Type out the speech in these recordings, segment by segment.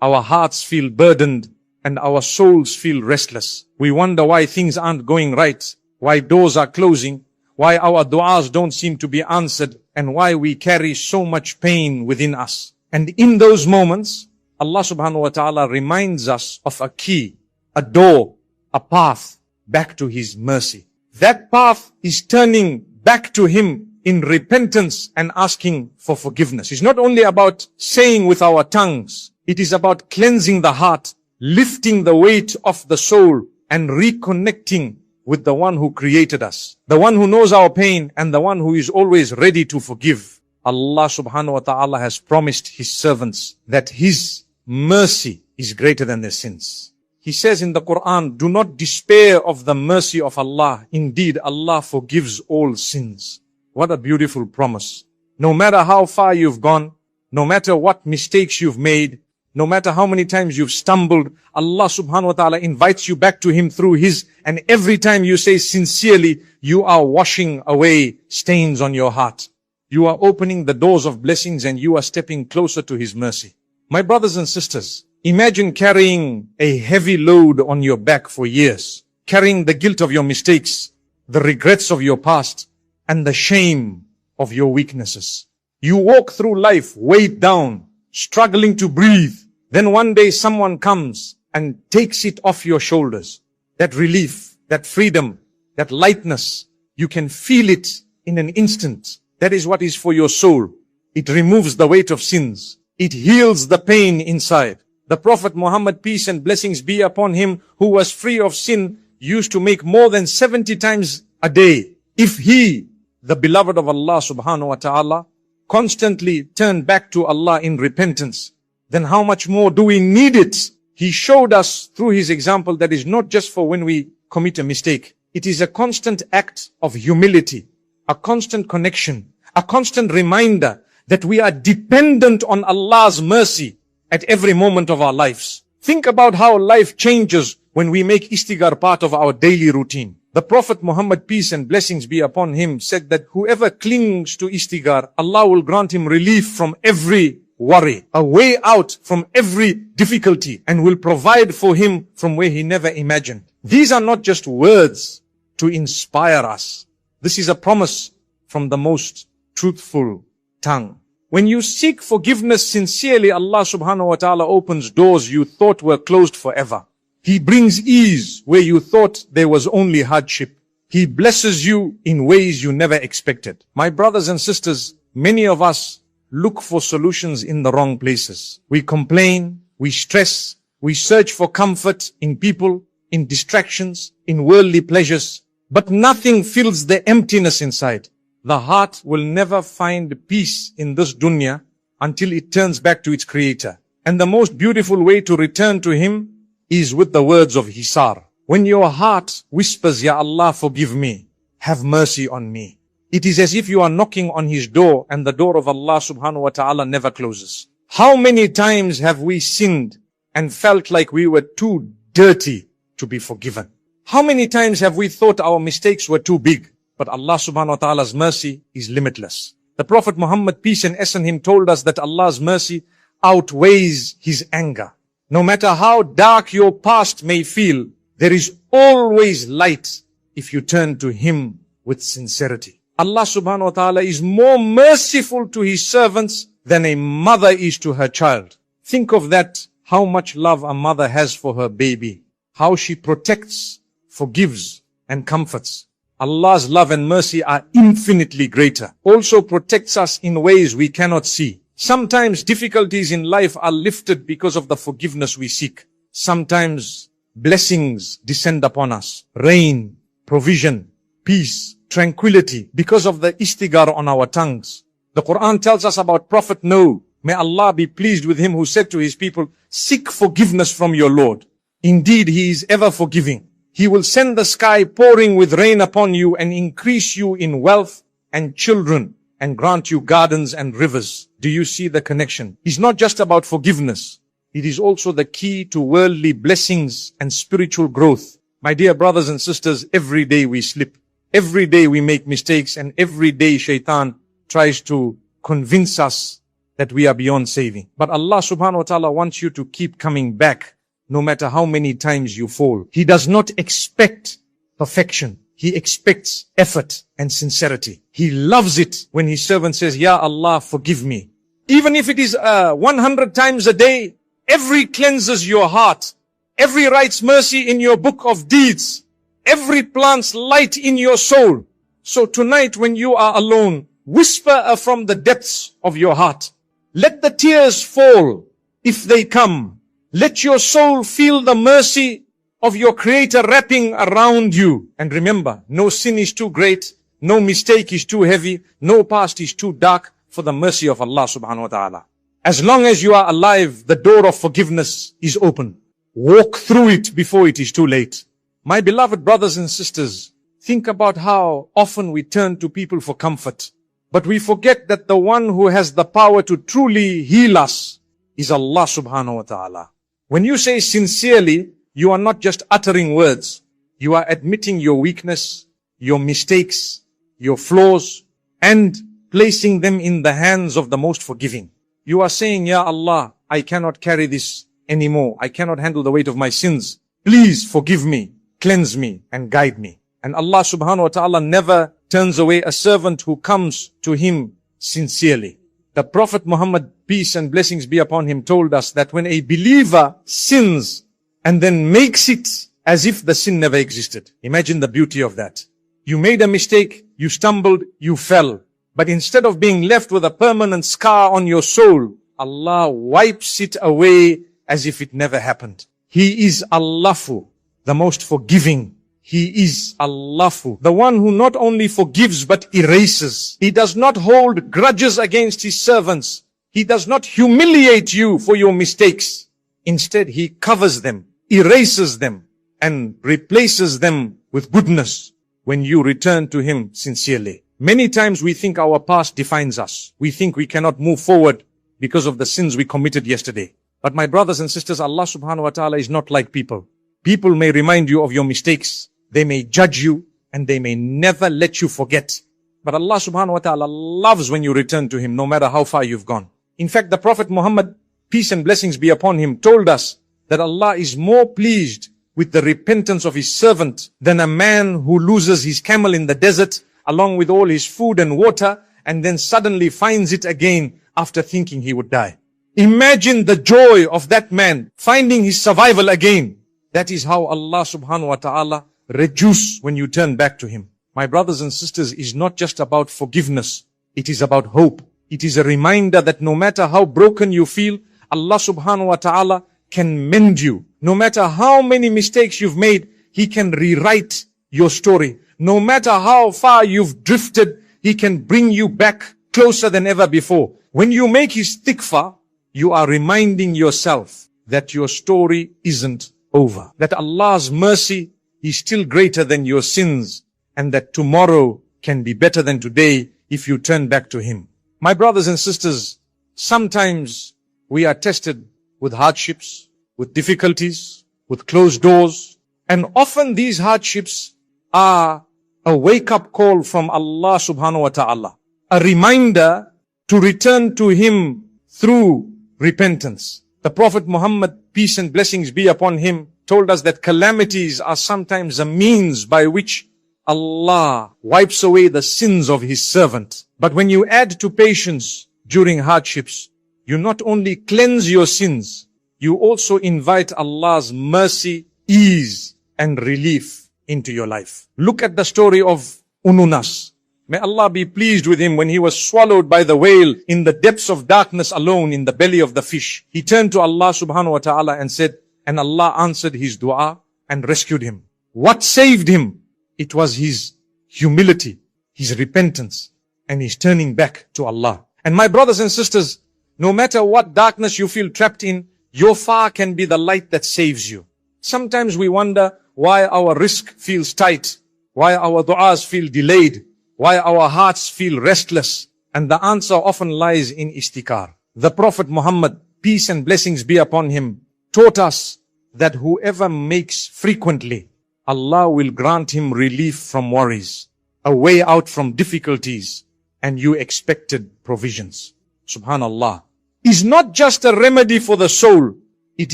our hearts feel burdened, and our souls feel restless. We wonder why things aren't going right, why doors are closing, why our du'as don't seem to be answered, and why we carry so much pain within us. And in those moments, Allah subhanahu wa ta'ala reminds us of a key, a door, a path back to His mercy. That path is turning back to Him in repentance and asking for forgiveness. It's not only about saying with our tongues, it is about cleansing the heart, lifting the weight of the soul, and reconnecting with the one who created us, the one who knows our pain, and the one who is always ready to forgive. Allah subhanahu wa ta'ala has promised His servants that His mercy is greater than their sins. He says in the Quran, do not despair of the mercy of Allah. Indeed, Allah forgives all sins. What a beautiful promise. No matter how far you've gone, no matter what mistakes you've made, no matter how many times you've stumbled, Allah subhanahu wa ta'ala invites you back to Him through His, and every time you say sincerely, you are washing away stains on your heart. You are opening the doors of blessings and you are stepping closer to His mercy. My brothers and sisters, imagine carrying a heavy load on your back for years, carrying the guilt of your mistakes, the regrets of your past, and the shame of your weaknesses. You walk through life weighed down, struggling to breathe. Then one day someone comes and takes it off your shoulders. That relief, that freedom, that lightness, you can feel it in an instant. That is what is for your soul. It removes the weight of sins. It heals the pain inside. The Prophet Muhammad, peace and blessings be upon him, who was free of sin, used to make more than 70 times a day. If he, the beloved of Allah subhanahu wa ta'ala, constantly turned back to Allah in repentance, then how much more do we need it? He showed us through His example that is not just for when we commit a mistake. It is a constant act of humility, a constant connection, a constant reminder that we are dependent on Allah's mercy at every moment of our lives. Think about how life changes when we make istighfar part of our daily routine. The Prophet Muhammad, peace and blessings be upon him, said that whoever clings to istighfar, Allah will grant him relief from every worry, a way out from every difficulty, and will provide for him from where he never imagined. These are not just words to inspire us. This is a promise from the most truthful tongue. When you seek forgiveness sincerely, Allah subhanahu wa ta'ala opens doors you thought were closed forever. He brings ease where you thought there was only hardship. He blesses you in ways you never expected. My brothers and sisters, many of us look for solutions in the wrong places. We complain, we stress, we search for comfort in people, in distractions, in worldly pleasures, but nothing fills the emptiness inside. The heart will never find peace in this dunya until it turns back to its Creator. And the most beautiful way to return to Him is with the words of Hisar. When your heart whispers, Ya Allah, forgive me, have mercy on me, it is as if you are knocking on His door, and the door of Allah subhanahu wa ta'ala never closes. How many times have we sinned and felt like we were too dirty to be forgiven? How many times have we thought our mistakes were too big? But Allah subhanahu wa ta'ala's mercy is limitless. The Prophet Muhammad, peace and blessings on him, told us that Allah's mercy outweighs His anger. No matter how dark your past may feel, there is always light if you turn to Him with sincerity. Allah subhanahu wa ta'ala is more merciful to His servants than a mother is to her child. Think of that, how much love a mother has for her baby, how she protects, forgives, and comforts. Allah's love and mercy are infinitely greater. Also protects us in ways we cannot see. Sometimes difficulties in life are lifted because of the forgiveness we seek. Sometimes blessings descend upon us. Rain, provision, peace, tranquility, because of the istighfar on our tongues. The Quran tells us about Prophet Noah. May Allah be pleased with him, who said to his people, seek forgiveness from your Lord. Indeed, He is ever forgiving. He will send the sky pouring with rain upon you and increase you in wealth and children and grant you gardens and rivers. Do you see the connection? It's not just about forgiveness. It is also the key to worldly blessings and spiritual growth. My dear brothers and sisters, every day we slip. Every day we make mistakes, and every day Shaitan tries to convince us that we are beyond saving. But Allah subhanahu wa ta'ala wants you to keep coming back no matter how many times you fall. He does not expect perfection. He expects effort and sincerity. He loves it when his servant says, Ya Allah, forgive me. Even if it is 100 times a day, every cleanses your heart. Every writes mercy in your book of deeds. Every plants light in your soul. So tonight when you are alone, whisper from the depths of your heart. Let the tears fall if they come. Let your soul feel the mercy of your Creator wrapping around you. And remember, no sin is too great, no mistake is too heavy, no past is too dark for the mercy of Allah subhanahu wa ta'ala. As long as you are alive, the door of forgiveness is open. Walk through it before it is too late. My beloved brothers and sisters, think about how often we turn to people for comfort. But we forget that the one who has the power to truly heal us is Allah subhanahu wa ta'ala. When you say sincerely, you are not just uttering words. You are admitting your weakness, your mistakes, your flaws, and placing them in the hands of the most forgiving. You are saying, Ya Allah, I cannot carry this anymore. I cannot handle the weight of my sins. Please forgive me, cleanse me, and guide me. And Allah subhanahu wa ta'ala never turns away a servant who comes to him sincerely. The Prophet Muhammad, peace and blessings be upon him, told us that when a believer sins and then makes it as if the sin never existed. Imagine the beauty of that. You made a mistake, you stumbled, you fell. But instead of being left with a permanent scar on your soul, Allah wipes it away as if it never happened. He is Allahu, the most forgiving. He is Allahu, the one who not only forgives but erases. He does not hold grudges against his servants. He does not humiliate you for your mistakes. Instead, he covers them, erases them, and replaces them with goodness when you return to him sincerely. Many times we think our past defines us. We think we cannot move forward because of the sins we committed yesterday. But my brothers and sisters, Allah subhanahu wa ta'ala is not like people. People may remind you of your mistakes. They may judge you and they may never let you forget. But Allah subhanahu wa ta'ala loves when you return to him no matter how far you've gone. In fact, the Prophet Muhammad, peace and blessings be upon him, told us that Allah is more pleased with the repentance of his servant than a man who loses his camel in the desert along with all his food and water and then suddenly finds it again after thinking he would die. Imagine the joy of that man finding his survival again. That is how Allah subhanahu wa ta'ala rejoices when you turn back to him. My brothers and sisters, is not just about forgiveness. It is about hope. It is a reminder that no matter how broken you feel, Allah subhanahu wa ta'ala can mend you. No matter how many mistakes you've made, He can rewrite your story. No matter how far you've drifted, He can bring you back closer than ever before. When you make istighfar, you are reminding yourself that your story isn't over. That Allah's mercy is still greater than your sins, and that tomorrow can be better than today if you turn back to Him. My brothers and sisters, sometimes we are tested with hardships, with difficulties, with closed doors, and often these hardships are a wake-up call from Allah subhanahu wa ta'ala, a reminder to return to Him through repentance. The Prophet Muhammad, peace and blessings be upon him, told us that calamities are sometimes a means by which Allah wipes away the sins of His servant. But when you add to patience during hardships, you not only cleanse your sins, you also invite Allah's mercy, ease, and relief into your life. Look at the story of Ununas. May Allah be pleased with him when he was swallowed by the whale in the depths of darkness alone in the belly of the fish. He turned to Allah subhanahu wa ta'ala and said, and Allah answered his dua and rescued him. What saved him? It was his humility, his repentance, and his turning back to Allah. And my brothers and sisters, no matter what darkness you feel trapped in, your far can be the light that saves you. Sometimes we wonder why our rizq feels tight, why our du'as feel delayed, why our hearts feel restless. And the answer often lies in istikar. The Prophet Muhammad, peace and blessings be upon him, taught us that whoever makes frequently, Allah will grant him relief from worries, a way out from difficulties, and you expected provisions. Subhanallah. is not just a remedy for the soul, it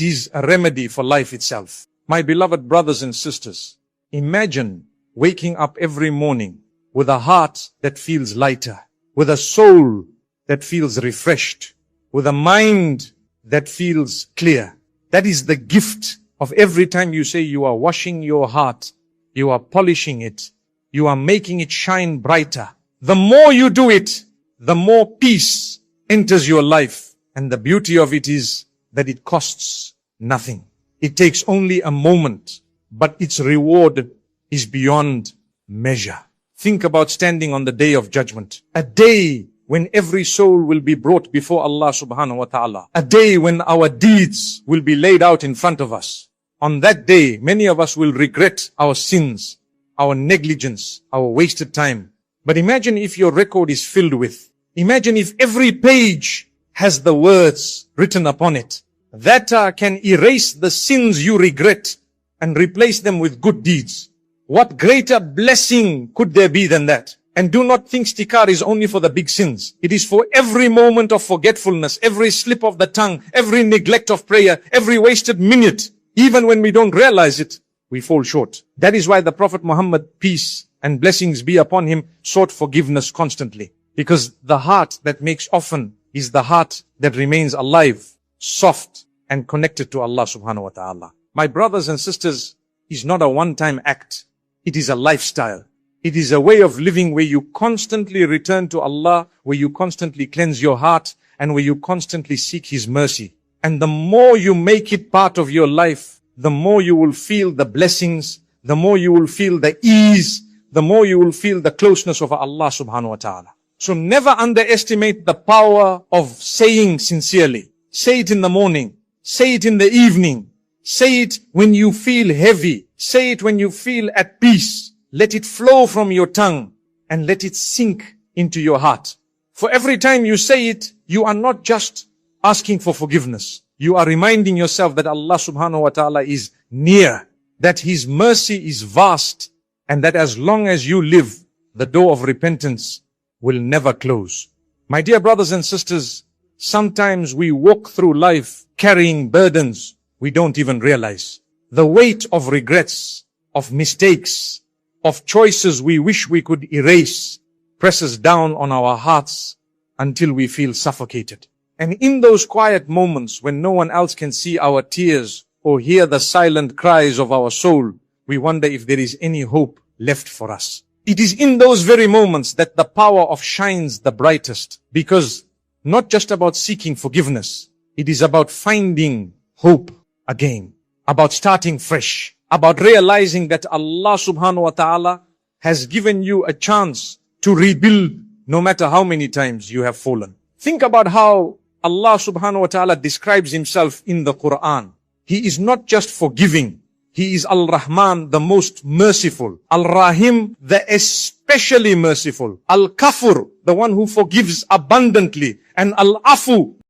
is a remedy for life itself. My beloved brothers and sisters, imagine waking up every morning with a heart that feels lighter, with a soul that feels refreshed, with a mind that feels clear. That is the gift of every time you say you are washing your heart, you are polishing it, you are making it shine brighter. The more you do it, the more peace enters your life. And the beauty of it is that it costs nothing. It takes only a moment, but its reward is beyond measure. Think about standing on the day of judgment. A day when every soul will be brought before Allah subhanahu wa ta'ala. A day when our deeds will be laid out in front of us. On that day, many of us will regret our sins, our negligence, our wasted time. But imagine if your record is filled with. Imagine if every page has the words written upon it that can erase the sins you regret and replace them with good deeds. What greater blessing could there be than that? And do not think istikar is only for the big sins. It is for every moment of forgetfulness, every slip of the tongue, every neglect of prayer, every wasted minute. Even when we don't realize it, we fall short. That is why the Prophet Muhammad, peace and blessings be upon him, sought forgiveness constantly. Because the heart that makes often is the heart that remains alive, soft and connected to Allah subhanahu wa ta'ala. My brothers and sisters, is not a one-time act. It is a lifestyle. It is a way of living where you constantly return to Allah, where you constantly cleanse your heart, and where you constantly seek His mercy. And the more you make it part of your life, the more you will feel the blessings, the more you will feel the ease, the more you will feel the closeness of Allah subhanahu wa ta'ala. So never underestimate the power of saying sincerely. Say it in the morning. Say it in the evening. Say it when you feel heavy. Say it when you feel at peace. Let it flow from your tongue and let it sink into your heart. For every time you say it, you are not just asking for forgiveness. You are reminding yourself that Allah subhanahu wa ta'ala is near, that His mercy is vast, and that as long as you live, the door of repentance will never close. My dear brothers and sisters, sometimes we walk through life carrying burdens we don't even realize. The weight of regrets, of mistakes, of choices we wish we could erase presses down on our hearts until we feel suffocated. And in those quiet moments when no one else can see our tears or hear the silent cries of our soul, we wonder if there is any hope left for us. It is in those very moments that the power of shines the brightest, because not just about seeking forgiveness, it is about finding hope again, about starting fresh, about realizing that Allah subhanahu wa ta'ala has given you a chance to rebuild no matter how many times you have fallen. Think about how Allah subhanahu wa ta'ala describes Himself in the Quran. He is not just forgiving. He is Al-Rahman, the most merciful. Al-Rahim, the especially merciful. Al-Kafur, the one who forgives abundantly. And Al-Afu,